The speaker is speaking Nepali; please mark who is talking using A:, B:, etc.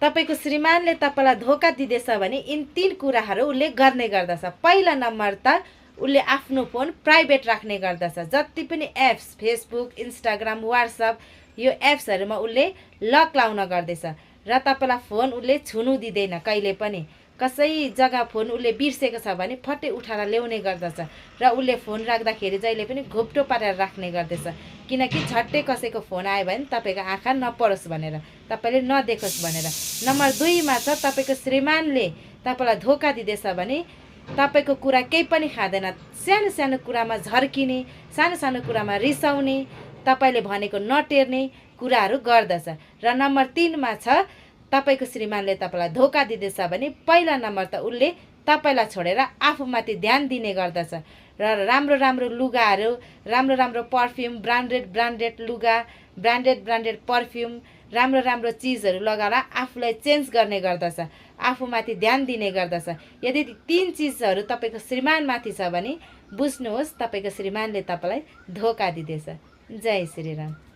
A: तपाईको श्रीमानले तपाईलाई धोका दिँदैछ भने यिन 3 कुराहरू उले गर्ने गर्दछ। पहिला नम्बर त उले आफ्नो फोन प्राइभेट राख्ने गर्दछ। जति पनि एप्स फेसबुक इन्स्टाग्राम व्हाट्सएप यो एप्सहरुमा उले लक लाउन गर्दैछ र तपाईलाई फोन उले छुनु दिदैन। कहिले पनि कसै जग्गा फोन उले बिर्सेको छ भने फट्टै उठाएर ल्याउने गर्दछ र उले फोन राख्दाखेरि जहिले पनि घोप्टो पारेर राख्ने गर्दछ, किनकि झट्टै कसैको फोन आयो भने तपाईको आँखा नपरोस् भनेर, तपाईले नदेखोस् भनेर। नम्बर 2 मा छ तपाईको श्रीमानले तपाईलाई धोका दिँदैछ भने तपाईको कुरा केही पनि खादैन। सानो सानो कुरामा झर्किने, सानो सानो कुरामा रिसाउने, तपाईले भनेको नटेर्ने कुराहरू गर्दछ। र नम्बर 3 मा छ तपाईको श्रीमानले तपाईलाई धोका दिँदैछ भने पहिला नम्बर त उले तपाईलाई छोडेर आफूमाथि ध्यान दिने गर्दछ र राम्रो राम्रो लुगाहरू, राम्रो राम्रो परफ्युम, ब्रान्डेड लुगा, ब्रान्डेड परफ्युम, राम्रो राम्रो चीजहरू लगाएर आफूलाई चेन्ज गर्ने गर्दछ, आफूमाथि ध्यान दिने गर्दछ। यदि 3 चीजहरू तपाईको श्रीमानमाथि छ भने बुझ्नुहोस् तपाईको श्रीमानले तपाईलाई धोका दिँदैछ। जय श्री राम।